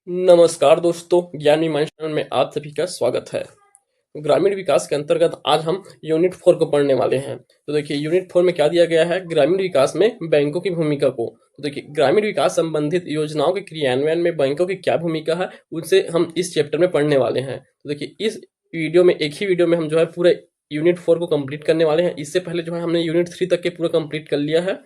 नमस्कार दोस्तों, ज्ञानी माइंड चैनल में आप सभी का स्वागत है। ग्रामीण विकास के अंतर्गत आज हम यूनिट 4 को पढ़ने वाले हैं। तो देखिए यूनिट 4 में क्या दिया गया है, ग्रामीण विकास में बैंकों की भूमिका को। तो देखिए ग्रामीण विकास संबंधित योजनाओं के क्रियान्वयन में बैंकों की क्या भूमिका है, उनसे हम इस चैप्टर में पढ़ने वाले हैं। तो देखिए इस वीडियो में, एक ही वीडियो में हम जो है पूरे यूनिट 4 को कंप्लीट करने वाले हैं। इससे पहले जो है हमने यूनिट 3 तक के पूरा कंप्लीट कर लिया है।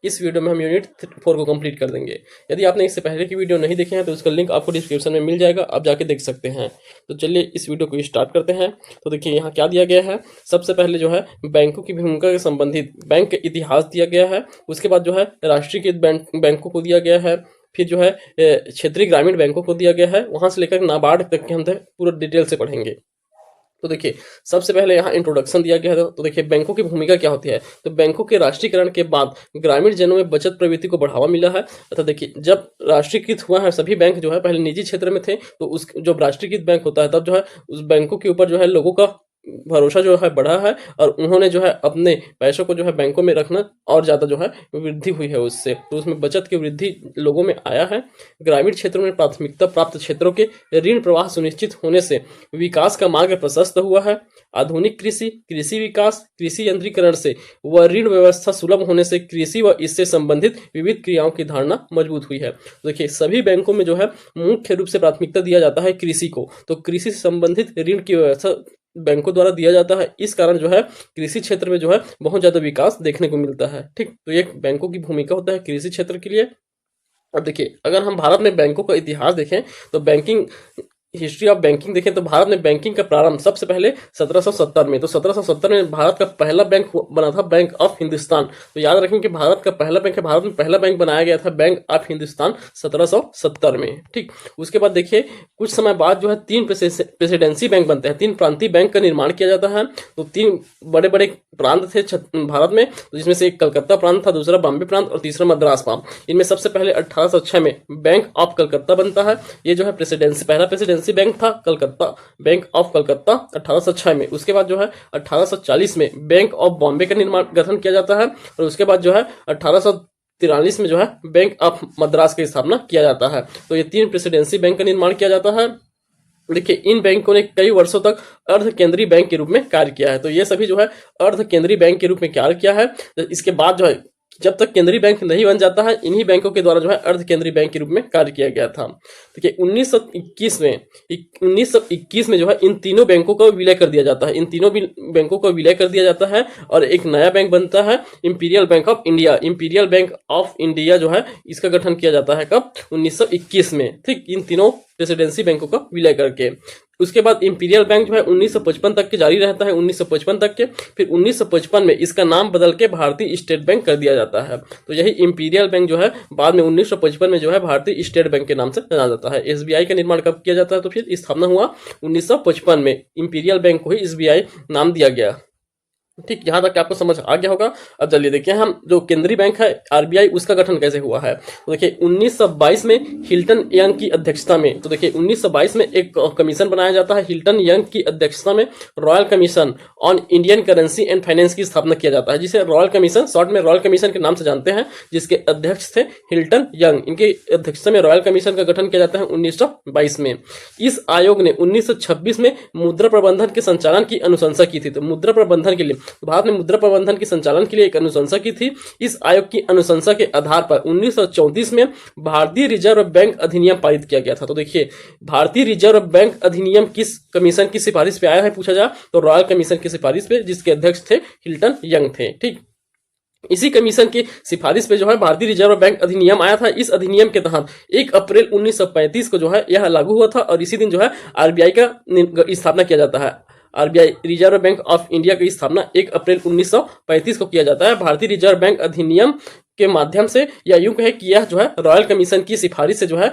इस वीडियो में हम यूनिट 4 को कंप्लीट कर देंगे। यदि आपने इससे पहले की वीडियो नहीं देखे हैं तो उसका लिंक आपको डिस्क्रिप्शन में मिल जाएगा, आप जाके देख सकते हैं। तो चलिए इस वीडियो को स्टार्ट करते हैं। तो देखिए यहाँ क्या दिया गया है, सबसे पहले जो है बैंकों की भूमिका के संबंधित बैंक के इतिहास दिया गया है। उसके बाद जो है राष्ट्रीयकृत बैंकों को दिया गया है। फिर जो है क्षेत्रीय ग्रामीण बैंकों को दिया गया है। वहां से लेकर नाबार्ड तक के हम पूरा डिटेल से पढ़ेंगे। तो देखिए सबसे पहले यहाँ इंट्रोडक्शन दिया गया है। तो देखिए बैंकों की भूमिका क्या होती है। तो बैंकों के राष्ट्रीयकरण के बाद ग्रामीण जनों में बचत प्रवृत्ति को बढ़ावा मिला है। अर्थात देखिए जब राष्ट्रीयकृत हुआ है, सभी बैंक जो है पहले निजी क्षेत्र में थे, तो उस जब राष्ट्रीयकृत बैंक होता है तब जो है उस बैंकों के ऊपर जो है लोगों का भरोसा जो है बढ़ा है, और उन्होंने जो है अपने पैसों को जो है बैंकों में रखना और ज़्यादा जो है वृद्धि हुई है उससे, तो उसमें बचत की वृद्धि लोगों में आया है। ग्रामीण क्षेत्रों में प्राथमिकता प्राप्त क्षेत्रों के ऋण प्रवाह सुनिश्चित होने से विकास का मार्ग प्रशस्त हुआ है। आधुनिक कृषि, कृषि विकास, कृषि यंत्रीकरण से व ऋण व्यवस्था सुलभ होने से कृषि व इससे संबंधित विविध क्रियाओं की धारणा मजबूत हुई है। देखिए सभी बैंकों में जो है मुख्य रूप से प्राथमिकता दिया जाता है कृषि को, तो कृषि से संबंधित ऋण की व्यवस्था बैंकों द्वारा दिया जाता है। इस कारण जो है कृषि क्षेत्र में जो है बहुत ज्यादा विकास देखने को मिलता है। ठीक, तो ये बैंकों की भूमिका होता है कृषि क्षेत्र के लिए। अब देखिए अगर हम भारत में बैंकों का इतिहास देखें तो बैंकिंग हिस्ट्री ऑफ बैंकिंग देखें तो भारत में बैंकिंग का प्रारंभ सबसे पहले 1770 में, तो 1770 में भारत का पहला बैंक बना था बैंक ऑफ हिंदुस्तान। तो याद रखें कि भारत का पहला बैंक है, भारत में पहला बैंक बनाया गया था बैंक ऑफ हिंदुस्तान 1770 में। ठीक, उसके बाद देखिए कुछ समय बाद जो है 3 प्रेसिडेंसी बैंक बनते हैं, 3 प्रांतीय बैंक का निर्माण किया जाता है। तो 3 बड़े बड़े प्रांत थे भारत में, तो जिसमें से एक कलकत्ता प्रांत था, दूसरा बॉम्बे प्रांत और तीसरा मद्रास प्रांत। इनमें सबसे पहले 1806 में बैंक ऑफ कलकत्ता बनता है। ये जो है पहला प्रेसिडेंसी बैंक था कलकत्ता, बैंक ऑफ कलकत्ता 1806 में। उसके बाद जो है 1840 में बैंक ऑफ बॉम्बे का गठन किया जाता है, और उसके बाद जो है 1843 में जो है बैंक ऑफ मद्रास की स्थापना किया जाता है। तो ये 3 प्रेसिडेंसी बैंक का निर्माण किया जाता है। देखिए इन बैंकों ने कई वर्षों तक अर्ध केंद्रीय बैंक के रूप में कार्य किया है। तो ये सभी जो है अर्ध केंद्रीय बैंक के रूप में कार्य किया है। इसके बाद जो है जब तक केंद्रीय बैंक नहीं बन जाता है, इन्हीं बैंकों के द्वारा जो है अर्ध केंद्रीय बैंक के रूप में कार्य किया गया था। देखिए 1921 में जो है इन तीनों बैंकों का विलय कर दिया जाता है, इन तीनों बैंकों का विलय कर दिया जाता है और एक नया बैंक बनता है imperial bank of India. Imperial bank of India जो है इसका गठन किया जाता है कब, 1921 में। ठीक, इन तीनों प्रेसिडेंसी बैंकों का विलय करके। उसके बाद इंपीरियल बैंक जो है 1955 तक के जारी रहता है, 1955 तक के। फिर 1955 में इसका नाम बदल के भारतीय स्टेट बैंक कर दिया जाता है। तो यही इंपीरियल बैंक जो है बाद में 1955 में जो है भारतीय स्टेट बैंक के नाम से जाना जाता है। एसबीआई का निर्माण कब किया जाता है, तो फिर स्थापना हुआ 1955 में, इंपीरियल बैंक को ही एसबीआई नाम दिया गया। ठीक, यहाँ तक आपको समझ आ गया होगा। अब चलिए देखिए हम जो केंद्रीय बैंक है आरबीआई, उसका गठन कैसे हुआ है। तो देखिए 1922 में हिल्टन यंग की अध्यक्षता में, तो देखिए 1922 में एक कमीशन बनाया जाता है हिल्टन यंग की अध्यक्षता में, royal commission on Indian currency and finance की स्थापना किया जाता है, जिसे रॉयल कमीशन, शॉर्ट में रॉयल कमीशन के नाम से जानते हैं, जिसके अध्यक्ष थे हिल्टन यंग। इनकी अध्यक्षता में रॉयल कमीशन का गठन किया जाता है 1922 में। इस आयोग ने 1926 में मुद्रा प्रबंधन के संचालन की अनुशंसा की थी। तो मुद्रा प्रबंधन के लिए भारत ने मुद्रा प्रबंधन के संचालन के लिए एक अनुशंसा की थी। इस आयोग की अनुशंसा के आधार पर 1934 में भारतीय रिजर्व बैंक अधिनियम पारित किया गया था। तो देखिए भारतीय रिजर्व बैंक अधिनियम किस कमीशन की सिफारिश पे आया है पूछा जाए तो रॉयल कमीशन की सिफारिश पे, जिसके अध्यक्ष थे हिल्टन यंग थे। ठीक, इसी कमीशन की सिफारिश पे जो है भारतीय रिजर्व बैंक अधिनियम आया था। इस अधिनियम के तहत 1 अप्रैल 1935 को जो है यह लागू हुआ था, और इसी दिन जो है आरबीआई का स्थापना किया जाता है। RBI reserve bank of India की स्थापना 1 अप्रैल 1935 को किया जाता है भारतीय रिजर्व बैंक अधिनियम के माध्यम से, या यूं कहे कि यह जो है रॉयल कमीशन की सिफारिश से जो है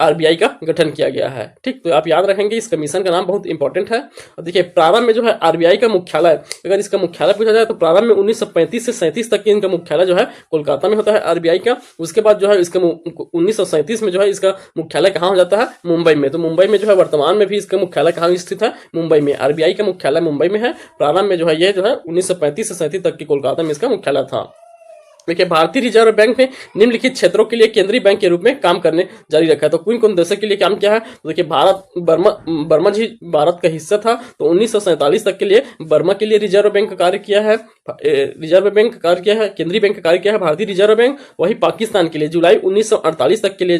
आरबीआई का गठन किया गया है। ठीक, तो आप याद रखेंगे इस कमीशन का नाम बहुत इंपॉर्टेंट है। और देखिए प्रारंभ में जो है आरबीआई का मुख्यालय, अगर इसका मुख्यालय पूछा जाए तो प्रारंभ में 1935 से 37 तक के इनका मुख्यालय जो है कोलकाता में होता है आरबीआई का। उसके बाद जो है इसका 1937 में जो है इसका मुख्यालय कहाँ हो जाता है, मुंबई में। तो मुंबई में जो है वर्तमान में भी इसका मुख्यालय कहाँ स्थित है, मुंबई में। आरबीआई का मुख्यालय मुंबई में है। प्रारंभ में जो है ये जो है 1935 से 37 तक की कोलकाता में इसका मुख्यालय था। देखिए भारतीय रिजर्व बैंक ने निम्नलिखित क्षेत्रों के लिए केंद्रीय बैंक के रूप में काम करने जारी रखा है। तो कौन कौन देशों के लिए काम किया है? तो देखिए भारत बर्मा बर्मा जी भारत का हिस्सा था, तो 1947 तक के लिए बर्मा के लिए रिजर्व बैंक का कार्य किया है, रिजर्व बैंक का कार्य किया है, केंद्रीय बैंक का कार्य किया है भारतीय रिजर्व बैंक। वही पाकिस्तान के लिए जुलाई 1948 तक के लिए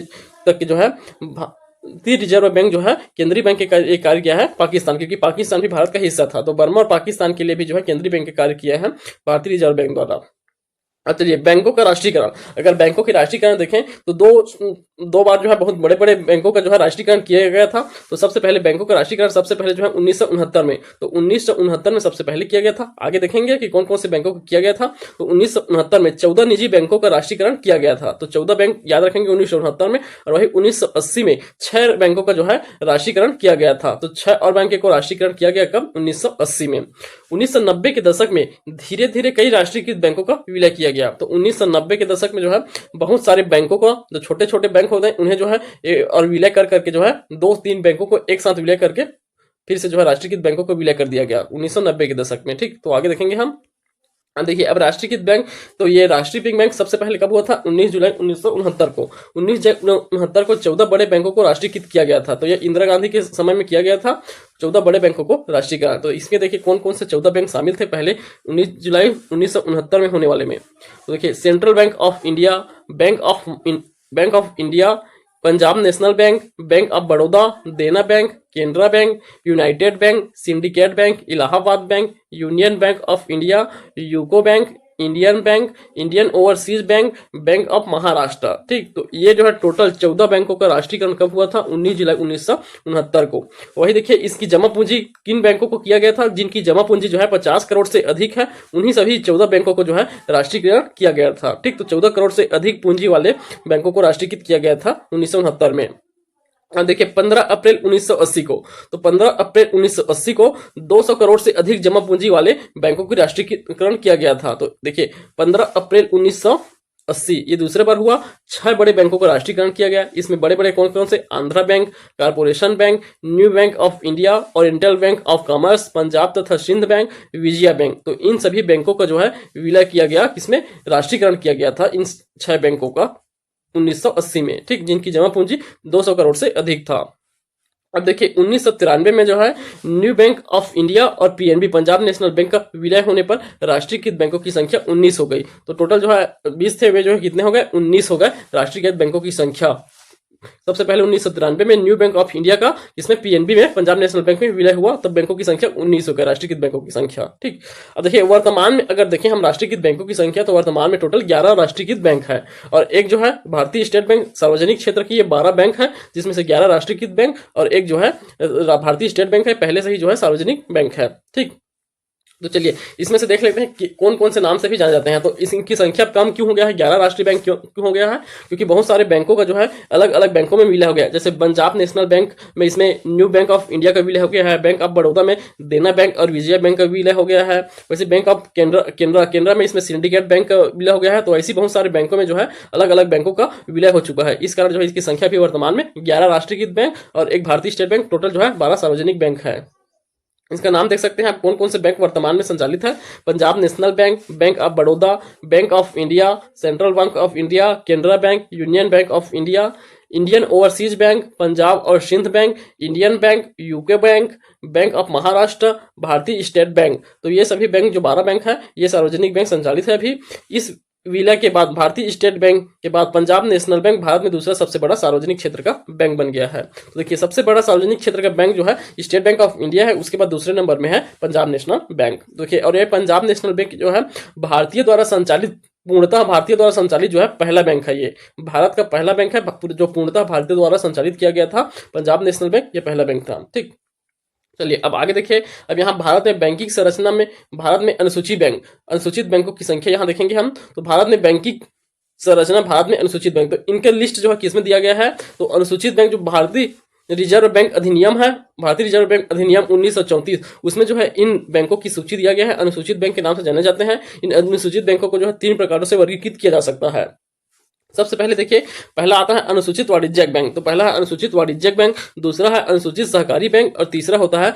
जो है भारतीय रिजर्व बैंक जो है केंद्रीय बैंक के कार्य किया है पाकिस्तान, क्योंकि पाकिस्तान भी भारत का हिस्सा था। तो बर्मा और पाकिस्तान के लिए भी जो है केंद्रीय बैंक के कार्य किया है भारतीय रिजर्व बैंक द्वारा। अब चलिए बैंकों का राष्ट्रीयकरण। अगर बैंकों के राष्ट्रीयकरण देखें तो दो बार जो है बहुत बड़े बड़े बैंकों का जो है राष्ट्रीयकरण किया गया था। तो सबसे पहले बैंकों का राष्ट्रीयकरण सबसे पहले जो है 1969 में, तो 1969 में सबसे पहले किया गया था। आगे देखेंगे कि कौन कौन से बैंकों को किया गया था। तो 1969 में 14 निजी बैंकों का राष्ट्रीयकरण किया गया था। तो 14 बैंक याद रखेंगे 1969 में, और वही 1980 में 6 बैंकों का जो है राष्ट्रीयकरण किया गया था। तो 6 और बैंकों को राष्ट्रीयकरण किया गया कब? 1980 में। 1990 के दशक में धीरे धीरे कई राष्ट्रीयकृत बैंकों का विलय किया गया। तो 1990 के दशक में जो है बहुत सारे बैंकों को, जो छोटे छोटे बैंक होते हैं उन्हें जो है और विलय कर करके जो है 2-3 बैंकों को एक साथ विलय करके फिर से जो है राष्ट्रीयकृत बैंकों को विलय कर दिया गया 1990 के दशक में। ठीक, तो आगे देखेंगे हम। देखिए अब राष्ट्रीयकृत बैंक, तो ये राष्ट्रीय बैंक सबसे पहले कब हुआ था? 19 जुलाई 1969 को। 19 जुलाई 1969 को 14 बड़े बैंकों को राष्ट्रीयकृत किया गया था। तो ये इंदिरा गांधी के समय में किया गया था 14 बड़े बैंकों को राष्ट्रीयकरण। तो इसमें देखिए कौन कौन से 14 बैंक शामिल थे पहले 19 जुलाई 1969 में होने वाले में। तो देखिए Central bank of India, Bank of India, Punjab national bank, bank of Baroda, Dena Bank, Canara Bank, United Bank, Syndicate Bank, Allahabad Bank, union bank of India, UCO Bank, Indian Bank, Indian overseas Bank, bank of Maharashtra. ठीक, तो ये जो है total 14 बैंकों का राष्ट्रीयकरण कब हुआ था? 19 जुलाई 1969 को। वही देखिए इसकी जमा पूंजी किन बैंकों को किया गया था? जिनकी जमा पूंजी जो है 50 करोड़ से अधिक है, उन्हीं सभी 14 बैंकों को जो है राष्ट्रीयकरण किया गया था। ठीक, तो 14 करोड़ से अधिक पूंजी वाले बैंकों को राष्ट्रीयकृत किया गया था 1969 में। देखिए 15 अप्रैल 1980 को, तो 15 अप्रैल 1980 को 200 करोड़ से अधिक जमा पूंजी वाले बैंकों की राष्ट्रीयकरण किया गया था। तो देखिए 15 अप्रैल 1980 ये दूसरे बार हुआ। 6 बड़े बैंकों का राष्ट्रीयकरण किया गया। इसमें बड़े बड़े कौन कौन से? Andhra bank, corporation bank, new bank of India, oriental bank of commerce, Punjab तथा सिंध बैंक, विजया बैंक। तो इन सभी बैंकों का जो है विलय किया गया, किसमें? राष्ट्रीयकरण किया गया था इन 6 बैंकों का 1980 में। ठीक, जिनकी जमा पूंजी 200 करोड़ से अधिक था। अब देखिए 1993 में जो है न्यू बैंक ऑफ इंडिया और पीएनबी पंजाब नेशनल बैंक का विलय होने पर राष्ट्रीयकृत बैंकों की संख्या 19 हो गई। तो टोटल जो है 20 थे, वे जो है कितने हो गए? 19 हो गए राष्ट्रीयकृत बैंकों की संख्या। सबसे पहले 1993 में न्यू बैंक ऑफ इंडिया का, इसमें पीएनबी में पंजाब नेशनल बैंक में विलय हुआ, तब बैंकों की संख्या 19 हो गई राष्ट्रीयकृत बैंकों की संख्या। ठीक, अब देखिए वर्तमान में अगर देखें हम राष्ट्रीयकृत बैंकों की संख्या, तो वर्तमान में टोटल 11 राष्ट्रीयकृत बैंक है, और एक जो है भारतीय स्टेट बैंक सार्वजनिक क्षेत्र की, ये 12 बैंक है, जिसमें से 11 राष्ट्रीयकृत बैंक और एक जो है भारतीय स्टेट बैंक है, पहले से ही जो है सार्वजनिक बैंक है। ठीक, तो चलिए इसमें से देख लेते हैं कि कौन कौन से नाम से भी जाने जाते हैं। तो इनकी संख्या कम क्यों हो गया है? 11 राष्ट्रीय बैंक क्यों हो गया है? क्योंकि बहुत सारे बैंकों का जो है अलग अलग बैंकों में विलय हो गया। जैसे पंजाब नेशनल बैंक में इसमें न्यू बैंक ऑफ इंडिया का विलय हो गया है, बैंक ऑफ बड़ौदा में देना बैंक और विजया बैंक का विलय हो गया है, वैसे बैंक ऑफ केनरा में इसमें सिंडिकेट बैंक का विलय हो गया है। तो ऐसी बहुत सारे बैंकों में जो है अलग अलग बैंकों का विलय हो चुका है। इस कारण जो है इसकी संख्या भी वर्तमान में 11 राष्ट्रीयकृत बैंक और एक भारतीय स्टेट बैंक, टोटल जो है 12 सार्वजनिक बैंक है। इसका नाम देख सकते हैं आप कौन कौन से बैंक वर्तमान में संचालित है। Punjab national bank, bank of Baroda, bank of India, central bank of India, Canara bank, union bank of India, Indian overseas bank, Punjab और Sind bank, Indian bank, UK bank, bank of Maharashtra, Bharatiya state bank. तो ये सभी बैंक जो 12 बैंक है, ये सार्वजनिक बैंक संचालित है। अभी इस विलय के बाद भारतीय स्टेट बैंक के बाद पंजाब नेशनल बैंक भारत में दूसरा सबसे बड़ा सार्वजनिक क्षेत्र का बैंक बन गया है। तो देखिए सबसे बड़ा सार्वजनिक क्षेत्र का बैंक जो है स्टेट बैंक ऑफ इंडिया है, उसके बाद दूसरे नंबर में है पंजाब नेशनल बैंक। देखिए और ये पंजाब नेशनल बैंक जो है पूर्णतः भारतीय द्वारा संचालित जो है पहला बैंक है। ये भारत का पहला बैंक है जो पूर्णतः भारतीय द्वारा संचालित किया गया था। पंजाब नेशनल बैंक ये पहला बैंक था। ठीक, चलिए अब आगे देखिए। अब यहाँ भारत में बैंकिंग संरचना में भारत में अनुसूचित बैंकों की संख्या यहाँ देखेंगे हम। तो भारत में बैंकिंग संरचना, भारत में अनुसूचित बैंक, तो इनका लिस्ट जो है किसमें दिया गया है? तो अनुसूचित बैंक जो भारतीय रिजर्व बैंक अधिनियम है, भारतीय रिजर्व बैंक अधिनियम 1934, उसमें जो है इन बैंकों की सूची दिया गया है। अनुसूचित बैंक के नाम से जाने जाते हैं। इन अनुसूचित बैंकों को जो है 3 प्रकारों से वर्गीकृत किया जा सकता है। सबसे पहले देखिए, पहला आता है अनुसूचित वाणिज्यिक बैंक। तो पहला है अनुसूचित वाणिज्यिक बैंक, दूसरा है अनुसूचित सहकारी बैंक और तीसरा होता है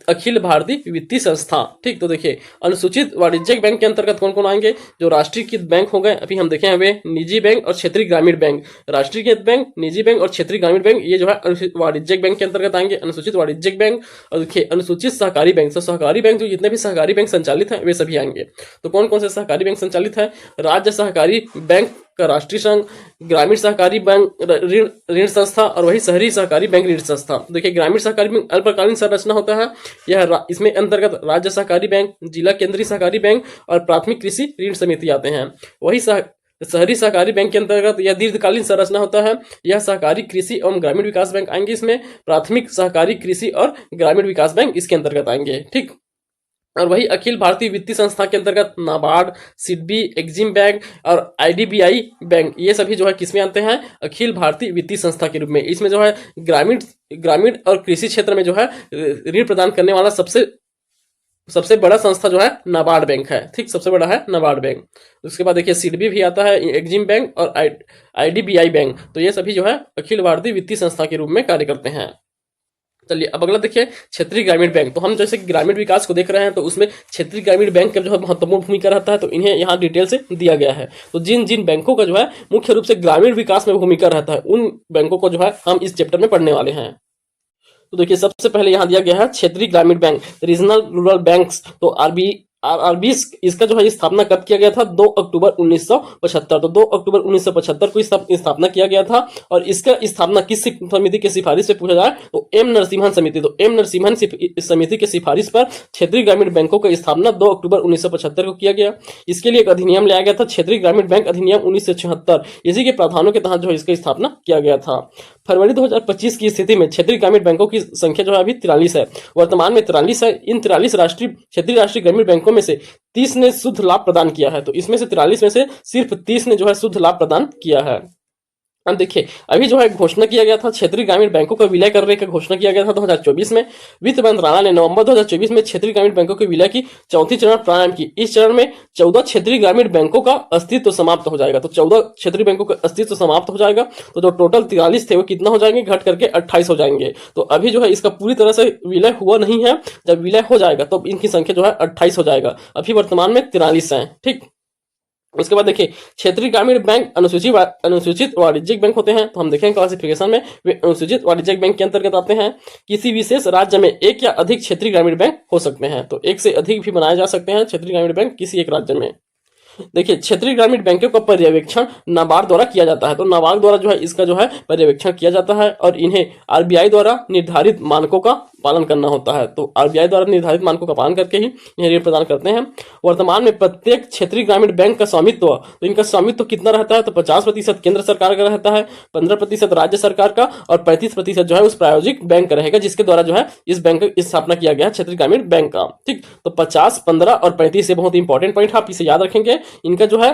अखिल भारतीय वित्तीय संस्था। ठीक, तो देखिए अनुसूचित वाणिज्यिक बैंक के अंतर्गत कौन कौन आएंगे? जो राष्ट्रीयकृत बैंक हो गए, अभी हम देखे हुए निजी बैंक और क्षेत्रीय ग्रामीण बैंक। राष्ट्रीयकृत बैंक, निजी बैंक और क्षेत्रीय ग्रामीण बैंक, ये जो है अनुसूचित वाणिज्यिक बैंक के अंतर्गत आएंगे, अनुसूचित वाणिज्यिक बैंक। और देखिए अनुसूचित सहकारी बैंक, तो सहकारी बैंक जो जितने भी सहकारी बैंक संचालित है वे सभी आएंगे। तो कौन कौन से सहकारी बैंक संचालित है? राज्य सहकारी बैंक का राष्ट्रीय संघ, ग्रामीण सहकारी बैंक ऋण संस्था और वही शहरी सहकारी बैंक ऋण संस्था। देखिए ग्रामीण सहकारी बैंक अल्पकालीन संरचना होता है, यह इसमें अंतर्गत राज्य सहकारी बैंक, जिला केंद्रीय सहकारी बैंक और प्राथमिक कृषि ऋण समिति आते हैं। वही शहरी सहकारी बैंक के अंतर्गत यह दीर्घकालीन संरचना होता है, यह सहकारी कृषि एवं ग्रामीण विकास बैंक आएंगे इसमें, प्राथमिक सहकारी कृषि और ग्रामीण विकास बैंक इसके अंतर्गत आएंगे। ठीक, और वही अखिल भारतीय वित्तीय संस्था के अंतर्गत नाबार्ड, सिडबी, एक्जिम बैंक और आईडीबीआई बैंक, ये सभी जो है किसमें आते हैं? अखिल भारतीय वित्तीय संस्था के रूप में। इसमें जो है ग्रामीण और कृषि क्षेत्र में जो है ऋण प्रदान करने वाला सबसे बड़ा संस्था जो है नाबार्ड बैंक है। ठीक, सबसे बड़ा है नाबार्ड बैंक। उसके बाद देखिए सिडबी भी आता है, एक्जिम बैंक और आईडीबीआई बैंक। तो ये सभी जो है अखिल भारतीय वित्तीय संस्था के रूप में कार्य करते हैं। चलिए अब अगला देखिए क्षेत्रीय ग्रामीण बैंक। तो हम जैसे ग्रामीण विकास को देख रहे हैं तो उसमें क्षेत्रीय ग्रामीण बैंक का जो है महत्वपूर्ण भूमिका रहता है, तो इन्हें यहाँ डिटेल से दिया गया है। तो जिन जिन बैंकों का जो है मुख्य रूप से ग्रामीण विकास में भूमिका रहता है, उन बैंकों को जो है हम इस चैप्टर में पढ़ने वाले हैं। तो देखिए सबसे पहले यहाँ दिया गया है क्षेत्रीय ग्रामीण बैंक, रीजनल रूरल बैंक्स। तो आरबी इसका जो है स्थापना कब किया गया था? 2 अक्टूबर 1975। तो 2 अक्टूबर 1975 को स्थापना किया गया था। और इसका स्थापना किस समिति के सिफारिश पे पूछा जाए तो एम नरसिम्हन समिति। तो एम नरसिम्हन समिति के सिफारिश पर क्षेत्रीय ग्रामीण बैंकों का स्थापना 2 अक्टूबर 1975 को किया गया। इसके लिए एक अधिनियम लाया गया था, क्षेत्रीय ग्रामीण बैंक अधिनियम 1976। इसी के प्रावधानों के तहत जो है इसका स्थापना किया गया था। फरवरी 2025 की स्थिति में क्षेत्रीय ग्रामीण बैंकों की संख्या जो है अभी 43 है, वर्तमान में 43 है। इन 43 क्षेत्रीय राष्ट्रीय ग्रामीण बैंकों में से 30 ने शुद्ध लाभ प्रदान किया है। तो इसमें से 43 में से सिर्फ 30 ने जो है शुद्ध लाभ प्रदान किया है। अब देखिए अभी जो है घोषणा किया गया था, क्षेत्रीय ग्रामीण बैंकों का विलय करने का घोषणा किया गया था 2024 में। वित्त मंत्रालय ने नवंबर 2024 में क्षेत्रीय ग्रामीण बैंकों के विलय की चौथी चरण प्रारंभ की। इस चरण में 14 क्षेत्रीय ग्रामीण बैंकों का अस्तित्व समाप्त हो जाएगा। तो 14 क्षेत्रीय बैंकों का अस्तित्व समाप्त हो जाएगा। तो जो टोटल 43 थे वो कितना हो जाएंगे? घट करके 28 हो जाएंगे। तो अभी जो है इसका पूरी तरह से विलय हुआ नहीं है, जब विलय हो जाएगा तो इनकी संख्या जो है 28 हो जाएगा। अभी वर्तमान में 43 है। ठीक, उसके बाद देखिए क्षेत्रीय ग्रामीण बैंक अनुसूचित वाणिज्यिक बैंक होते हैं। तो हम देखेंगे क्लासिफिकेशन में वे अनुसूचित वाणिज्यिक बैंक के अंतर्गत आते हैं। किसी विशेष राज्य में एक या अधिक क्षेत्रीय ग्रामीण बैंक हो सकते हैं। तो एक से अधिक भी बनाए जा सकते हैं क्षेत्रीय ग्रामीण बैंक किसी एक राज्य में। देखिए क्षेत्रीय ग्रामीण बैंकों का पर्यवेक्षण नाबार्ड द्वारा किया जाता है। तो नाबार्ड द्वारा जो है इसका जो है पर्यवेक्षण किया जाता है और इन्हें आरबीआई द्वारा निर्धारित मानकों का पालन करना होता है। तो आरबीआई द्वारा निर्धारित मानकों का पालन करके ही इन्हें ऋण प्रदान करते हैं। वर्तमान में प्रत्येक क्षेत्रीय ग्रामीण बैंक का स्वामित्व, तो इनका स्वामित्व कितना रहता है? तो 50% केंद्र सरकार का रहता है, 15% राज्य सरकार का और 35% जो है उस प्रायोजिक बैंक का रहेगा, जिसके द्वारा जो है इस बैंक की स्थापना किया गया है क्षेत्रीय ग्रामीण बैंक का। ठीक, तो 50, 15 और 35 ये बहुत इंपॉर्टेंट पॉइंट आप इसे याद रखेंगे। इनका जो है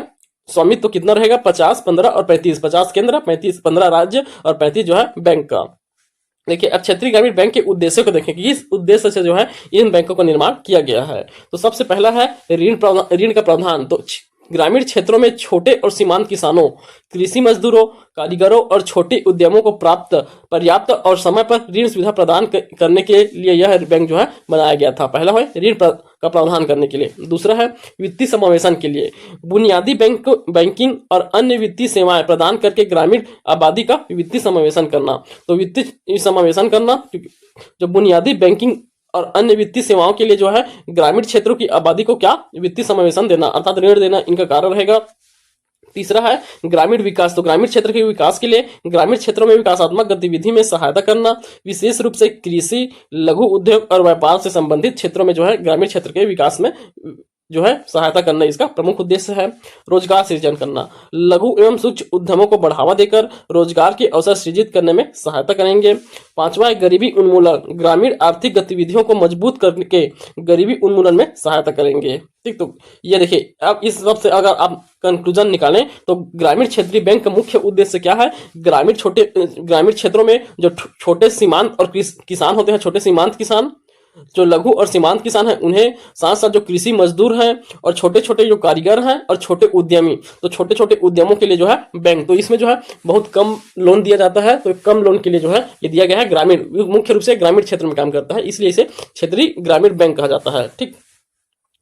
स्वामित्व तो कितना रहेगा? 50, 15 और 35। 50 केंद्र, 15 राज्य और 35 जो है बैंक का। देखिए अब क्षेत्रीय ग्रामीण बैंक के उद्देश्य को देखें कि इस उद्देश्य से जो है इन बैंकों का निर्माण किया गया है। तो सबसे पहला है ऋण का प्रावधान। तो ग्रामीण क्षेत्रों में छोटे और सीमांत किसानों, कृषि मजदूरों, कारीगरों और छोटे उद्यमों को पर्याप्त और समय पर ऋण सुविधा प्रदान करने के लिए यह बैंक जो है बनाया गया था। पहला है ऋण का प्रावधान करने के लिए। दूसरा है वित्तीय समावेशन के लिए, बुनियादी बैंकिंग और अन्य वित्तीय सेवाएं प्रदान करके ग्रामीण आबादी का वित्तीय समावेशन करना। तो वित्तीय समावेशन करना, जो बुनियादी बैंकिंग और अन्य वित्तीय सेवाओं के लिए जो है ग्रामीण क्षेत्रों की आबादी को क्या वित्तीय समावेशन देना अर्थात ऋण देना इनका कार्य रहेगा। तीसरा है ग्रामीण विकास। तो ग्रामीण क्षेत्र के विकास के लिए ग्रामीण क्षेत्रों में विकासात्मक गतिविधि में सहायता करना, विशेष रूप से कृषि, लघु उद्योग और व्यापार से संबंधित क्षेत्रों में जो है ग्रामीण क्षेत्र के विकास में जो है सहायता करना इसका प्रमुख उद्देश्य है। रोजगार सृजन करना, लघु एवं सूक्ष्म उद्यमों को बढ़ावा देकर रोजगार के अवसर सृजित करने में सहायता करेंगे। पांचवा है गरीबी उन्मूलन, ग्रामीण आर्थिक गतिविधियों को मजबूत करके गरीबी उन्मूलन में सहायता करेंगे। ठीक, तो ये देखिए अब इस सब से अगर आप कंक्लूजन निकालें तो ग्रामीण क्षेत्रीय बैंक का मुख्य उद्देश्य क्या है? ग्रामीण क्षेत्रों में जो छोटे सीमांत और किसान होते हैं, छोटे सीमांत किसान, जो लघु और सीमांत किसान हैं उन्हें, साथ साथ जो कृषि मजदूर हैं और छोटे छोटे जो कारीगर हैं और छोटे उद्यमी, तो छोटे छोटे उद्यमों के लिए जो है बैंक, तो इसमें जो है बहुत कम लोन दिया जाता है। तो कम लोन के लिए जो है ये दिया गया है। ग्रामीण, मुख्य रूप से ग्रामीण क्षेत्र में काम करता है, इसलिए इसे क्षेत्रीय ग्रामीण बैंक कहा जाता है। ठीक,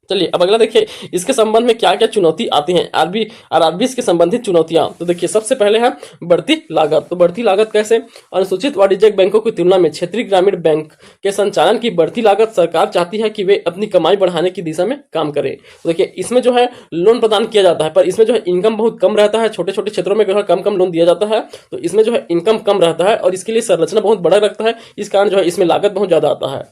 चलिए अब अगला देखिए, इसके संबंध में क्या क्या चुनौती आती हैं, आरआरबी के संबंधित चुनौतियां। तो देखिए सबसे पहले है बढ़ती लागत। तो बढ़ती लागत कैसे? अनुसूचित वाणिज्यिक बैंकों की तुलना में क्षेत्रीय ग्रामीण बैंक के संचालन की बढ़ती लागत सरकार चाहती है कि वे अपनी कमाई बढ़ाने की दिशा में काम करें। तो देखिए इसमें जो है लोन प्रदान किया जाता है, पर इसमें जो है इनकम बहुत कम रहता है। छोटे छोटे क्षेत्रों में जो है कम कम लोन दिया जाता है, तो इसमें जो है इनकम कम रहता है और इसके लिए संरचना बहुत बड़ा रखता है। इस कारण जो है इसमें लागत बहुत ज्यादा आता है।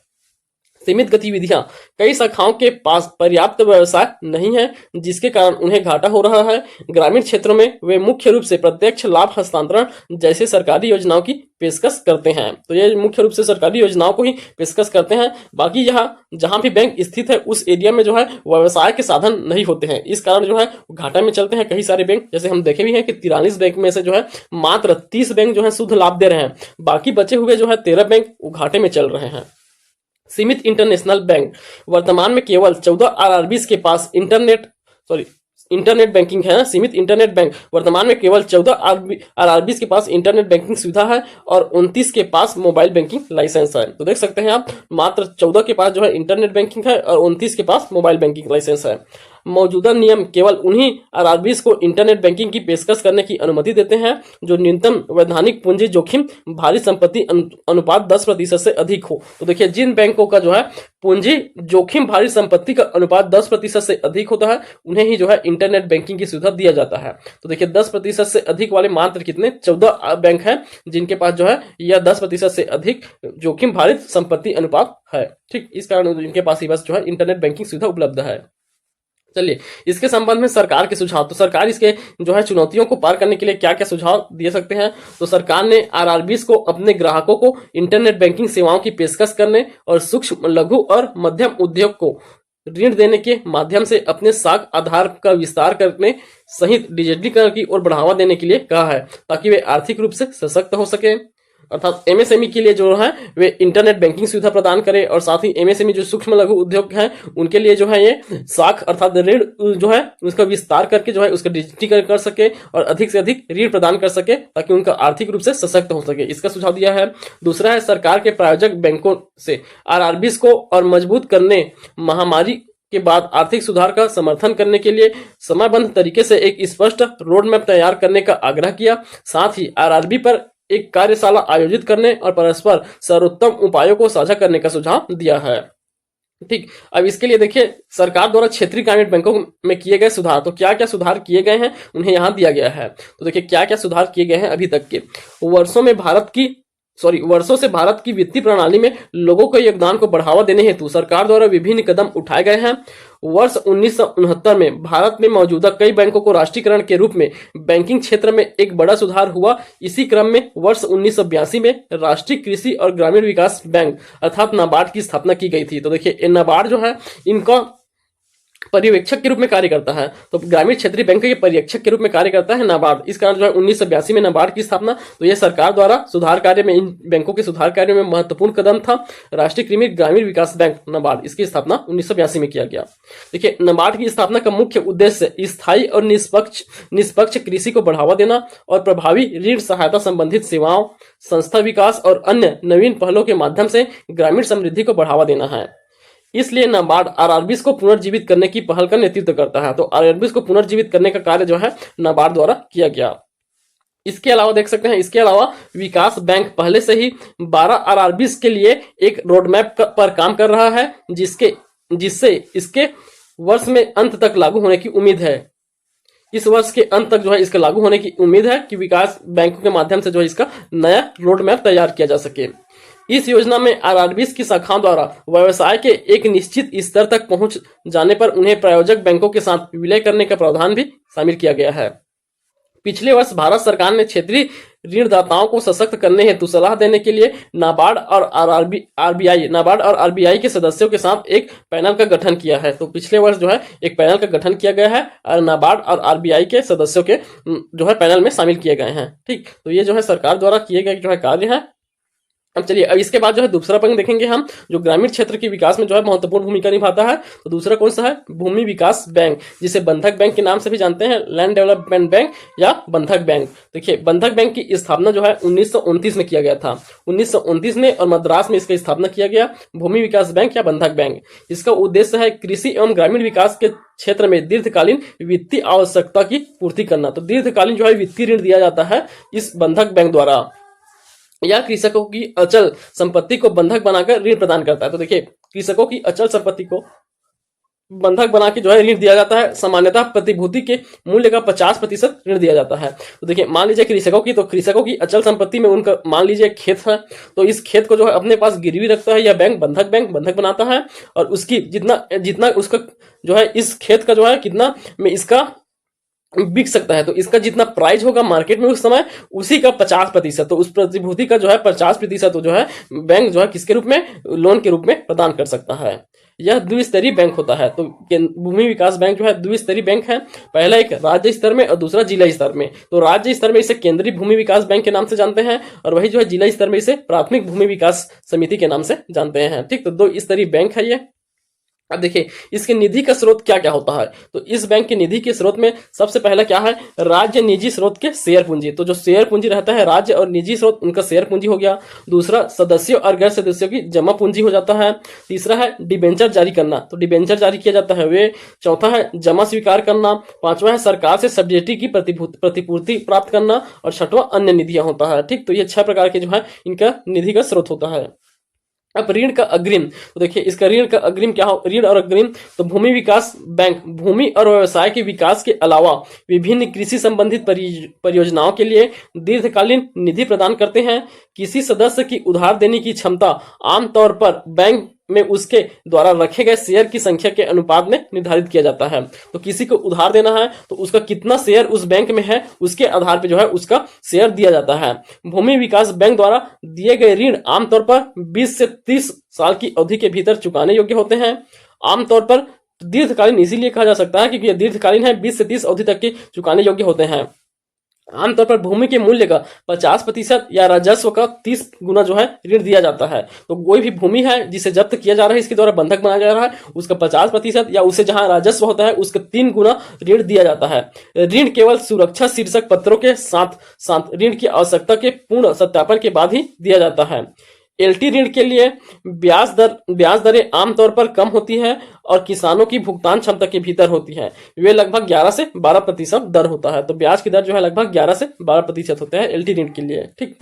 सीमित गतिविधियां, कई शाखाओं के पास पर्याप्त व्यवसाय नहीं है, जिसके कारण उन्हें घाटा हो रहा है। ग्रामीण क्षेत्रों में वे मुख्य रूप से प्रत्यक्ष लाभ हस्तांतरण जैसे सरकारी योजनाओं की पेशकश करते हैं। तो ये मुख्य रूप से सरकारी योजनाओं को ही पेशकश करते हैं। बाकी यहाँ जहां भी बैंक स्थित है उस एरिया में जो है व्यवसाय के साधन नहीं होते हैं, इस कारण जो है घाटा में चलते हैं कई सारे बैंक। जैसे हम देखे भी हैं कि 43 बैंक में से जो है मात्र 30 बैंक जो है शुद्ध लाभ दे रहे हैं, बाकी बचे हुए जो है 13 बैंक घाटे में चल रहे हैं। सीमित इंटरनेशनल बैंक, वर्तमान में केवल 14 आरआरबी के पास इंटरनेट बैंकिंग है। सीमित इंटरनेट बैंक, वर्तमान में केवल 14 आरआरबी के पास इंटरनेट बैंकिंग सुविधा है और 29 के पास मोबाइल बैंकिंग लाइसेंस है। तो देख सकते हैं आप, मात्र 14 के पास जो है इंटरनेट बैंकिंग है और 29 के पास मोबाइल बैंकिंग लाइसेंस है। मौजूदा नियम केवल उन्हीं आरआरबी को इंटरनेट बैंकिंग की पेशकश करने की अनुमति देते हैं जो न्यूनतम वैधानिक पूंजी जोखिम भारी संपत्ति अनुपात 10% से अधिक हो। तो देखिए जिन बैंकों का जो है पूंजी जोखिम भारी संपत्ति का अनुपात 10% से अधिक होता है उन्हें ही जो है इंटरनेट बैंकिंग की सुविधा दिया जाता है। तो देखिए 10% से अधिक वाले मात्र कितने 14 बैंक हैं जिनके पास जो है यह 10% से अधिक जोखिम भारी संपत्ति अनुपात है। ठीक, इस कारण इनके पास ही बस जो है इंटरनेट बैंकिंग सुविधा उपलब्ध है। चलिए इसके संबंध में सरकार के सुझाव। तो सरकार इसके जो है चुनौतियों को पार करने के लिए क्या क्या सुझाव दे सकते हैं? तो सरकार ने आरआरबी को अपने ग्राहकों को इंटरनेट बैंकिंग सेवाओं की पेशकश करने और सूक्ष्म, लघु और मध्यम उद्योग को ऋण देने के माध्यम से अपने साख आधार का विस्तार करने सहित डिजिटलीकरण की ओर बढ़ावा देने के लिए कहा है, ताकि वे आर्थिक रूप से सशक्त हो सके। अर्थात एमएसएमई के लिए जो है वे इंटरनेट बैंकिंग सुविधा प्रदान करें और साथ ही एमएसएमई जो सूक्ष्म लघु उद्योग हैं उनके लिए जो है ये साख अर्थात ऋण जो है उसका विस्तार करके जो है उसका डिजिटलीकरण कर सके और अधिक से अधिक ऋण प्रदान कर सके ताकि उनका आर्थिक रूप से सशक्त हो सके, इसका सुझाव दिया है। दूसरा है सरकार के प्रायोजक बैंकों से आरआरबी को और मजबूत करने, महामारी के बाद आर्थिक सुधार का समर्थन करने के लिए समयबद्ध तरीके से एक स्पष्ट रोड मैप तैयार करने का आग्रह किया। साथ ही आरआरबी पर एक कार्यशाला आयोजित करने और परस्पर सर्वोत्तम उपायों को साझा करने का सुझाव दिया है। ठीक, अब इसके लिए देखिए सरकार द्वारा क्षेत्रीय ग्रामीण बैंकों में किए गए सुधार। तो क्या क्या सुधार किए गए हैं उन्हें यहाँ दिया गया है। तो देखिए क्या क्या सुधार किए गए हैं अभी तक के वर्षों से भारत की वित्तीय प्रणाली में लोगों के योगदान को बढ़ावा देने हेतु सरकार द्वारा विभिन्न कदम उठाए गए हैं। वर्ष 1969 में भारत में मौजूदा कई बैंकों को राष्ट्रीयकरण के रूप में बैंकिंग क्षेत्र में एक बड़ा सुधार हुआ। इसी क्रम में वर्ष 1982 में राष्ट्रीय कृषि और ग्रामीण विकास बैंक अर्थात नाबार्ड की स्थापना की गई थी। तो देखिए नाबार्ड जो है इनका पर्यवेक्षक के रूप में कार्य करता है, तो ग्रामीण क्षेत्रीय बैंक के पर्यवेक्षक के रूप में कार्य करता है नाबार्ड। इस कारण जो है 1982 में नाबार्ड की स्थापना, तो यह सरकार द्वारा सुधार कार्य में, इन बैंकों के सुधार कार्य में महत्वपूर्ण कदम था। राष्ट्रीय कृषि ग्रामीण विकास बैंक नाबार्ड, इसकी स्थापना 1982 में किया गया। देखिए नाबार्ड की स्थापना का मुख्य उद्देश्य स्थायी और निष्पक्ष कृषि को बढ़ावा देना और प्रभावी ऋण सहायता संबंधित सेवाओं, संस्था विकास और अन्य नवीन पहलों के माध्यम से ग्रामीण समृद्धि को बढ़ावा देना है। इसलिए नाबार्ड आरआरबी को पुनर्जीवित करने की पहल का नेतृत्व करता है। तो आरआरबी को पुनर्जीवित करने का कार्य जो है नाबार्ड द्वारा किया गया। इसके अलावा देख सकते हैं, इसके अलावा विकास बैंक पहले से ही 12 आरआरबी के लिए एक रोडमैप पर काम कर रहा है, जिससे इसके वर्ष में अंत तक लागू होने की उम्मीद है। इस वर्ष के अंत तक जो है इसका लागू होने की उम्मीद है कि विकास बैंकों के माध्यम से जो है इसका नया रोडमैप तैयार किया जा सके। इस योजना में आरआरबी की शाखाओं द्वारा व्यवसाय के एक निश्चित स्तर तक पहुंच जाने पर उन्हें प्रायोजक बैंकों के साथ विलय करने का प्रावधान भी शामिल किया गया है। पिछले वर्ष भारत सरकार ने क्षेत्रीय ऋणदाताओं को सशक्त करने हेतु सलाह देने के लिए नाबार्ड और आरबीआई के सदस्यों के साथ एक पैनल का गठन किया है। तो पिछले वर्ष जो है एक पैनल का गठन किया गया है और नाबार्ड और आरबीआई के सदस्यों के जो है पैनल में शामिल किए गए हैं। ठीक, तो ये जो है सरकार द्वारा किए गए जो है कार्य है। अब चलिए, अब इसके बाद जो है दूसरा बैंक देखेंगे हम, जो ग्रामीण क्षेत्र के विकास में जो है महत्वपूर्ण भूमिका निभाता है। तो दूसरा कौन सा है? भूमि विकास बैंक, जिसे बंधक बैंक के नाम से भी जानते हैं, लैंड डेवलपमेंट बैंक या बंधक बैंक। देखिए, बंधक बैंक की स्थापना जो है 1929 में किया गया था, 1929 में, और मद्रास में इसका स्थापना किया गया, भूमि विकास बैंक या बंधक बैंक। इसका उद्देश्य है कृषि एवं ग्रामीण विकास के क्षेत्र में दीर्घकालीन वित्तीय आवश्यकता की पूर्ति करना। तो दीर्घकालीन जो है वित्तीय ऋण दिया जाता है इस बंधक बैंक द्वारा, या कृषकों की अचल संपत्ति को बंधक बनाकर ऋण प्रदान करता है। तो देखिए, कृषकों की अचल संपत्ति को बंधक बना के जो है ऋण दिया जाता है। सामान्यतः प्रतिभूति के मूल्य का 50% ऋण दिया जाता है। तो देखिए, मान लीजिए कृषकों की अचल संपत्ति में उनका मान लीजिए खेत है, तो इस खेत को जो है अपने पास गिरवी रखता है, या बैंक बंधक बनाता है, और उसकी जितना जितना उसका जो है इस खेत का जो है कितना में इसका बिक सकता है, तो इसका जितना प्राइस होगा मार्केट में उस समय, उसी का 50%, तो उस प्रतिभूति का जो है 50% जो है बैंक जो है किसके रूप में? लोन के रूप में प्रदान कर सकता है। यह द्विस्तरीय बैंक होता है। तो भूमि विकास बैंक जो है द्विस्तरीय बैंक है, पहला एक राज्य स्तर में और दूसरा जिला स्तर में। तो राज्य स्तर में इसे केंद्रीय भूमि विकास बैंक के नाम से जानते हैं, और वही जो है जिला स्तर में इसे प्राथमिक भूमि विकास समिति के नाम से जानते हैं। ठीक, तो दो स्तरीय बैंक है ये। अब देखिए, इसके निधि का स्रोत क्या क्या होता है। तो इस बैंक के निधि के स्रोत में सबसे पहला क्या है? राज्य निजी स्रोत के शेयर पूंजी। तो जो शेयर पूंजी रहता है राज्य और निजी स्रोत, उनका शेयर पूंजी हो गया। दूसरा, सदस्यों और गैर सदस्यों की जमा पूंजी हो जाता है। तीसरा है डिबेंचर जारी करना, तो डिबेंचर जारी किया जाता है वे। चौथा है जमा स्वीकार करना। पांचवा है सरकार से सब्सिडी की प्रतिपूर्ति प्राप्त करना। और छठवां अन्य निधियां होता है। ठीक, तो ये 6 प्रकार के जो है इनका निधि का स्रोत होता है। अब ऋण का अग्रिम, तो देखिए इसका ऋण का अग्रिम क्या हो? ऋण और अग्रिम, तो भूमि विकास बैंक भूमि और व्यवसाय के विकास के अलावा विभिन्न कृषि संबंधित परियोजनाओं के लिए दीर्घकालीन निधि प्रदान करते हैं। किसी सदस्य की उधार देने की क्षमता आमतौर पर बैंक में उसके द्वारा रखे गए शेयर की संख्या के अनुपात में निर्धारित किया जाता है। तो किसी को उधार देना है तो उसका कितना शेयर उस बैंक में है, उसके आधार पर जो है उसका शेयर दिया जाता है। भूमि विकास बैंक द्वारा दिए गए ऋण आमतौर पर 20 से 30 साल की अवधि के भीतर चुकाने योग्य होते हैं। आमतौर पर दीर्घकालीन इसीलिए कहा जा सकता है क्योंकि ये दीर्घकालीन है, 20 से 30 अवधि तक के चुकाने योग्य होते हैं। आमतौर पर भूमि के मूल्य का 50% या राजस्व का 30 गुना जो है ऋण दिया जाता है। तो कोई भी भूमि है जिसे जब्त किया जा रहा है, इसके द्वारा बंधक बनाया जा रहा है, उसका 50% या उसे जहां राजस्व होता है उसका 3 गुना ऋण दिया जाता है। ऋण केवल सुरक्षा शीर्षक पत्रों के साथ साथ ऋण की आवश्यकता के पूर्ण सत्यापन के बाद ही दिया जाता है। एलटी ऋण के लिए ब्याज दरें आमतौर पर कम होती है और किसानों की भुगतान क्षमता के भीतर होती है। वे लगभग 11 से 12% दर होता है। तो ब्याज की दर जो है लगभग 11 से 12% होते हैं एलटी ऋण के लिए। ठीक,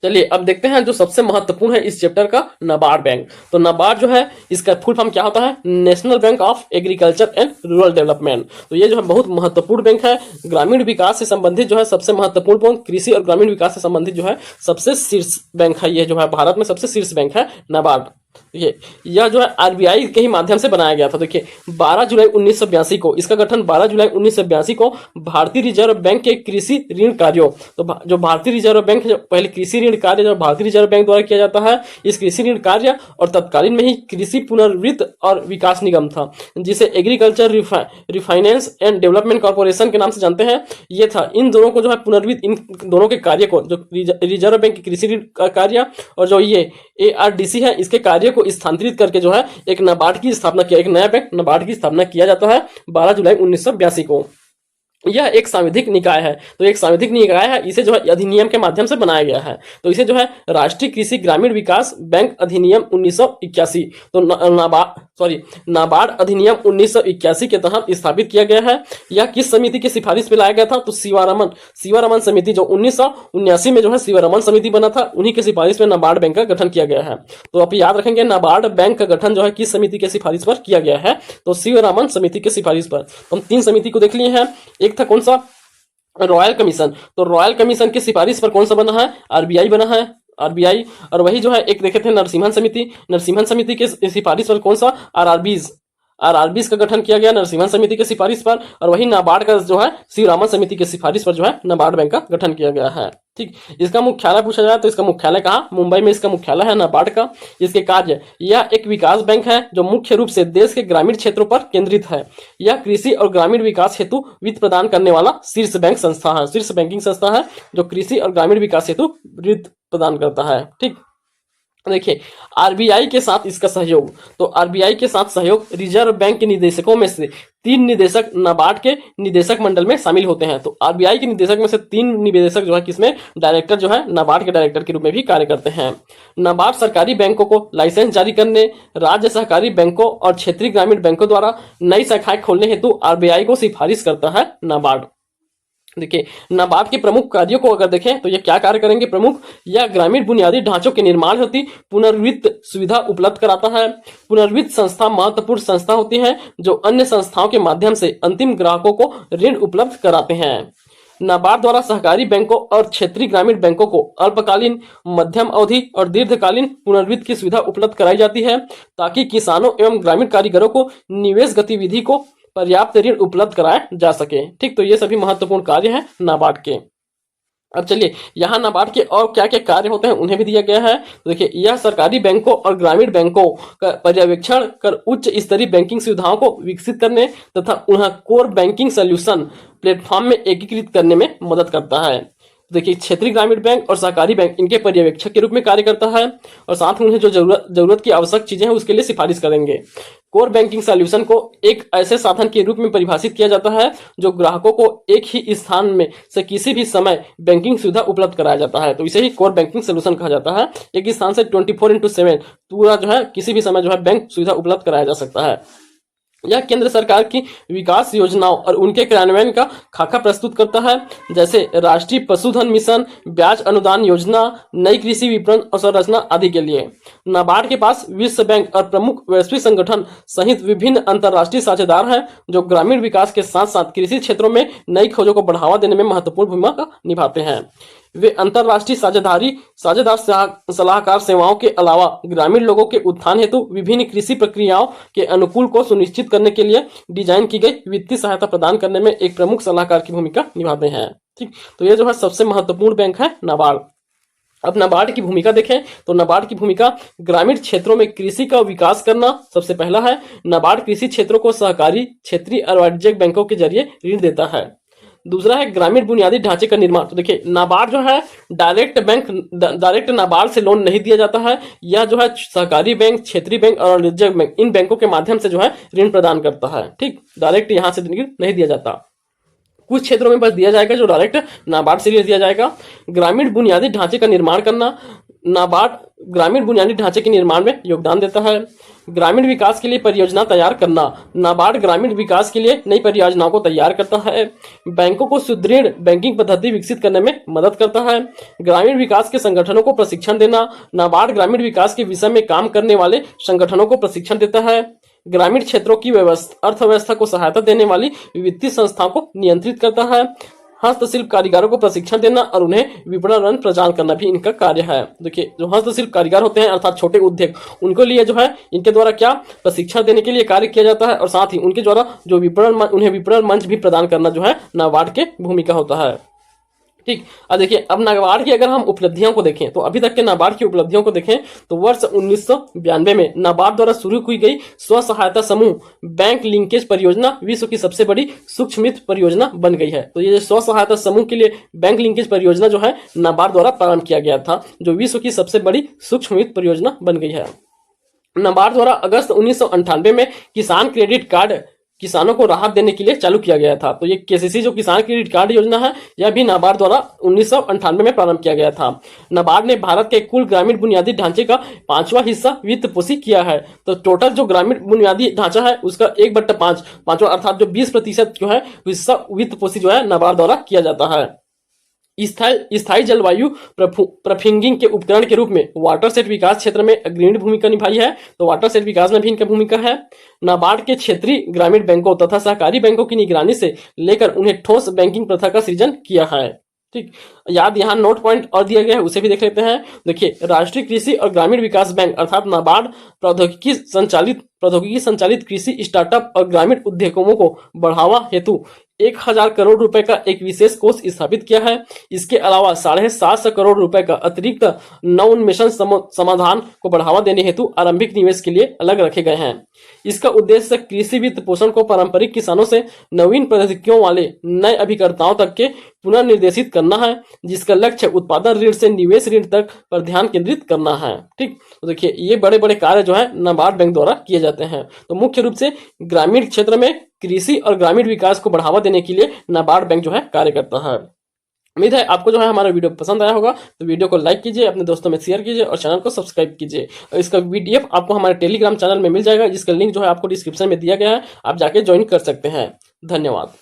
चलिए अब देखते हैं जो सबसे महत्वपूर्ण है इस चैप्टर का, नाबार्ड बैंक। तो नाबार्ड जो है इसका फुल फॉर्म क्या होता है? National bank of agriculture and rural development. तो ये जो है बहुत महत्वपूर्ण बैंक है। ग्रामीण विकास से संबंधित जो है सबसे महत्वपूर्ण बैंक, कृषि और ग्रामीण विकास से संबंधित जो है सबसे शीर्ष बैंक है। ये जो है भारत में सबसे शीर्ष बैंक है नाबार्ड। ये यह जो है आरबीआई के ही माध्यम से बनाया गया था। देखिए 12 जुलाई 1982 को, इसका गठन 12 जुलाई 1982 को भारतीय रिजर्व बैंक के कृषि ऋण कार्यों, तो जो भारतीय रिजर्व बैंक है, पहले कृषि ऋण कार्य जो भारतीय रिजर्व बैंक द्वारा किया जाता है, इस कृषि ऋण कार्य और तत्कालीन में ही कृषि पुनर्वित्त और विकास निगम था, जिसे agriculture refinance and development corporation के नाम से जानते हैं। ये था, इन दोनों को जो है पुनर्वित्त, इन दोनों के कार्य को, जो रिजर्व बैंक के कृषि ऋण कार्य और जो ये एआरडीसी है, इसके कार्य को स्थानांतरित करके जो है एक नाबार्ड की स्थापना किया, एक नया बैंक नाबार्ड की स्थापना किया जाता है 12 जुलाई 1982 को। यह एक सांविधिक निकाय है। तो एक सांविधिक निकाय है, इसे जो है अधिनियम के माध्यम से बनाया गया है। तो इसे जो है राष्ट्रीय कृषि ग्रामीण विकास बैंक अधिनियम 1981, तो नाबार्ड अधिनियम 1981 के तहत स्थापित किया गया है। यह किस समिति की सिफारिश पे लाया गया था? तो सीवारामन समिति, जो 1979 में जो है सीवारामन समिति बना था, उन्हीं की सिफारिश में नाबार्ड बैंक का गठन किया गया है। तो आप याद रखेंगे नाबार्ड बैंक का गठन जो है किस समिति के सिफारिश पर किया गया है? तो सीवारामन समिति के सिफारिश पर। हम 3 समिति को देख लिए हैं। एक था कौन सा? Royal commission. तो रॉयल कमीशन की सिफारिश पर कौन सा बना है? आरबीआई बना है, आरबीआई। और वही जो है एक देखे थे नरसिम्हन समिति के सिफारिश पर कौन सा? आरआरबीज, आरआरबी का गठन किया गया नरसिम्हा समिति की सिफारिश पर, और वही नाबार्ड का जो है श्री रामन समिति की सिफारिश पर जो है नाबार्ड बैंक का गठन किया गया है। ठीक, इसका मुख्यालय पूछा जाए तो इसका मुख्यालय कहाँ? मुंबई में इसका मुख्यालय है नाबार्ड का। इसके कार्य, यह एक विकास बैंक है जो मुख्य रूप से देश के ग्रामीण क्षेत्रों पर केंद्रित है। यह कृषि और ग्रामीण विकास हेतु वित्त प्रदान करने वाला शीर्ष बैंक संस्था है, शीर्ष बैंकिंग संस्था है जो कृषि और ग्रामीण विकास हेतु वित्त प्रदान करता है। ठीक, देखिए आरबीआई के साथ इसका सहयोग, तो आरबीआई के साथ सहयोग रिजर्व बैंक के निदेशकों में से 3 निदेशक नाबार्ड के निदेशक मंडल में शामिल होते हैं। तो आरबीआई के निदेशक में से 3 निदेशक जो है किसमें, डायरेक्टर जो है नाबार्ड के डायरेक्टर के रूप में भी कार्य करते हैं। नाबार्ड सरकारी बैंकों को लाइसेंस जारी करने, राज्य सहकारी बैंकों और क्षेत्रीय ग्रामीण बैंकों द्वारा नई शाखाएं खोलने हेतु आरबीआई को सिफारिश करता है नाबार्ड। देखिए नाबार्ड के प्रमुख कार्यों को अगर देखें तो ये क्या कार्य करेंगे प्रमुख, यह ग्रामीण बुनियादी ढांचों के निर्माण हेतु पुनर्वित्त सुविधा उपलब्ध कराता है। पुनर्वित्त संस्था महत्वपूर्ण संस्था होती है जो अन्य संस्थाओं के माध्यम से अंतिम ग्राहकों को ऋण उपलब्ध कराते हैं। नाबार्ड द्वारा सहकारी बैंकों और क्षेत्रीय ग्रामीण बैंकों को अल्पकालीन, मध्यम अवधि और दीर्घकालीन पुनर्वित्त की सुविधा उपलब्ध कराई जाती है ताकि किसानों एवं ग्रामीण कारीगरों को निवेश गतिविधि को पर्याप्त ऋण उपलब्ध कराया जा सके। ठीक, तो ये सभी महत्वपूर्ण कार्य हैं नाबार्ड के। अब चलिए यहाँ नाबार्ड के और क्या क्या कार्य होते हैं उन्हें भी दिया गया है। तो देखिए यह सरकारी बैंकों और ग्रामीण बैंकों का पर्यवेक्षण कर उच्च स्तरीय बैंकिंग सुविधाओं को विकसित करने तथा उन्हें कोर बैंकिंग सोल्यूशन प्लेटफॉर्म में एकीकृत करने में मदद करता है। देखिए क्षेत्रीय ग्रामीण बैंक और सहकारी बैंक इनके पर्यवेक्षक के रूप में कार्य करता है और साथ में उन्हें जो जरूरत की आवश्यक चीजें हैं उसके लिए सिफारिश करेंगे। कोर बैंकिंग सॉल्यूशन को एक ऐसे साधन के रूप में परिभाषित किया जाता है जो ग्राहकों को एक ही स्थान में से किसी भी समय बैंकिंग सुविधा उपलब्ध कराया जाता है। तो इसे ही कोर बैंकिंग सॉल्यूशन कहा जाता है। एक स्थान से 24/7 पूरा जो है किसी भी समय जो है बैंक सुविधा उपलब्ध कराया जा सकता है। यह केंद्र सरकार की विकास योजनाओं और उनके क्रियान्वयन का खाका प्रस्तुत करता है, जैसे राष्ट्रीय पशुधन मिशन, ब्याज अनुदान योजना, नई कृषि विपणन अवसंरचना आदि के लिए। नाबार्ड के पास विश्व बैंक और प्रमुख वैश्विक संगठन सहित विभिन्न अंतर्राष्ट्रीय साझेदार हैं जो ग्रामीण विकास के साथ साथ कृषि क्षेत्रों में नई खोजों को बढ़ावा देने में महत्वपूर्ण भूमिका निभाते हैं। वे अंतर्राष्ट्रीय साझेदार सलाहकार सेवाओं के अलावा ग्रामीण लोगों के उत्थान हेतु विभिन्न कृषि प्रक्रियाओं के अनुकूल को सुनिश्चित करने के लिए डिजाइन की गई वित्तीय सहायता प्रदान करने में एक प्रमुख सलाहकार की भूमिका निभाते हैं। ठीक, तो ये जो है सबसे महत्वपूर्ण बैंक है नाबार्ड। अब नाबार्ड की भूमिका देखें तो नाबार्ड की भूमिका ग्रामीण क्षेत्रों में कृषि का विकास करना सबसे पहला है। नाबार्ड कृषि क्षेत्रों को सहकारी, क्षेत्रीय और वाणिज्यिक बैंकों के जरिए ऋण देता है। दूसरा है ग्रामीण बुनियादी ढांचे का निर्माण। तो देखिए नाबार्ड जो है डायरेक्ट नाबार्ड से लोन नहीं दिया जाता है। यह जो है सहकारी बैंक, क्षेत्रीय बैंक और वाणिज्यिक बैंक, इन बैंकों के माध्यम से जो है ऋण प्रदान करता है। ठीक, डायरेक्ट यहां से नहीं दिया जाता। कुछ क्षेत्रों में बस दिया जाएगा जो डायरेक्ट नाबार्ड से दिया जाएगा। ग्रामीण बुनियादी ढांचे का निर्माण करना, नाबार्ड ग्रामीण बुनियादी ढांचे के निर्माण में योगदान देता है। ग्रामीण विकास के लिए परियोजना तैयार करना, नाबार्ड ग्रामीण विकास के लिए नई परियोजनाओं को तैयार करता है। बैंकों को सुदृढ़ बैंकिंग पद्धति विकसित करने में मदद करता है। ग्रामीण विकास के संगठनों को प्रशिक्षण देना, नाबार्ड ग्रामीण विकास के विषय में काम करने वाले संगठनों को प्रशिक्षण देता है। ग्रामीण क्षेत्रों की अर्थव्यवस्था को सहायता देने वाली वित्तीय संस्थाओं को नियंत्रित करता है। हस्तशिल्प कारीगरों को प्रशिक्षण देना और उन्हें विपणन प्रदान करना भी इनका कार्य है। देखिए जो हस्तशिल्प कारीगर होते हैं अर्थात छोटे उद्योग, उनको लिए जो है इनके द्वारा क्या प्रशिक्षण देने के लिए कार्य किया जाता है और साथ ही उनके द्वारा जो उन्हें विपणन मंच भी प्रदान करना जो है नाबार्ड के भूमिका होता है। ठीक, अब देखिए अब नाबार्ड की अगर हम उपलब्धियों को देखें तो अभी तक के नाबार्ड की उपलब्धियों को देखें तो वर्ष 1992 में नाबार्ड द्वारा शुरू की गई स्व सहायता समूह बैंक लिंकेज परियोजना विश्व की सबसे बड़ी सूक्ष्म वित्त परियोजना बन गई है। तो ये स्व सहायता समूह के लिए बैंक लिंकेज परियोजना जो है नाबार्ड द्वारा प्रारंभ किया गया था, जो विश्व की सबसे बड़ी सूक्ष्म वित्त परियोजना बन गई है। नाबार्ड द्वारा अगस्त 1998 में किसान क्रेडिट कार्ड किसानों को राहत देने के लिए चालू किया गया था। तो ये केसीसी जो किसान क्रेडिट कार्ड योजना है यह भी नाबार्ड द्वारा 1998 में प्रारंभ किया गया था। नाबार्ड ने भारत के कुल ग्रामीण बुनियादी ढांचे का 5वां हिस्सा वित्त पोषी किया है। तो टोटल जो ग्रामीण बुनियादी ढांचा है उसका 1/5 पांचवा अर्थात जो 20% जो है हिस्सा वित्त पोषी जो है नाबार्ड द्वारा किया जाता है। स्थायी जलवायु प्रफिंगिंग के उपकरण के रूप में वाटरसेट विकास क्षेत्र में अग्रणी भूमिका निभाई है। तो वाटरसेट विकास में भी इनका भूमिका है। नाबार्ड के क्षेत्रीय ग्रामीण बैंकों तथा सहकारी बैंकों की निगरानी से लेकर उन्हें ठोस बैंकिंग प्रथा का सृजन किया है। ठीक, याद यहाँ नोट पॉइंट और दिया गया है, उसे भी देख लेते हैं। देखिए, राष्ट्रीय कृषि और ग्रामीण विकास बैंक अर्थात नाबार्ड प्रौद्योगिकी संचालित कृषि स्टार्टअप और ग्रामीण उद्यमों को बढ़ावा हेतु 1,000 करोड़ रुपए का एक विशेष कोष स्थापित किया है। इसके अलावा 750 करोड़ रुपए का अतिरिक्त नवोन्मेषण समाधान को बढ़ावा देने हेतु आरंभिक निवेश के लिए अलग रखे गए हैं। इसका उद्देश्य कृषि वित्त पोषण को पारंपरिक किसानों से नवीन पद्धतियों वाले नए अभिकर्ताओं तक के पुनर्निर्देशित करना है, जिसका लक्ष्य उत्पादन ऋण से निवेश ऋण तक पर ध्यान केंद्रित करना है। ठीक, तो देखिए ये बड़े बड़े कार्य जो है नाबार्ड बैंक द्वारा किए जाते हैं। तो मुख्य रूप से ग्रामीण क्षेत्र में कृषि और ग्रामीण विकास को बढ़ावा देने के लिए नाबार्ड बैंक जो है कार्य करता है। उम्मीद है आपको जो है हमारा वीडियो पसंद आया होगा, तो वीडियो को लाइक कीजिए, अपने दोस्तों में शेयर कीजिए और चैनल को सब्सक्राइब कीजिए। और इसका पीडीएफ आपको हमारे टेलीग्राम चैनल में मिल जाएगा, जिसका लिंक जो है आपको डिस्क्रिप्शन में दिया गया है, आप जाके ज्वाइन कर सकते हैं। धन्यवाद।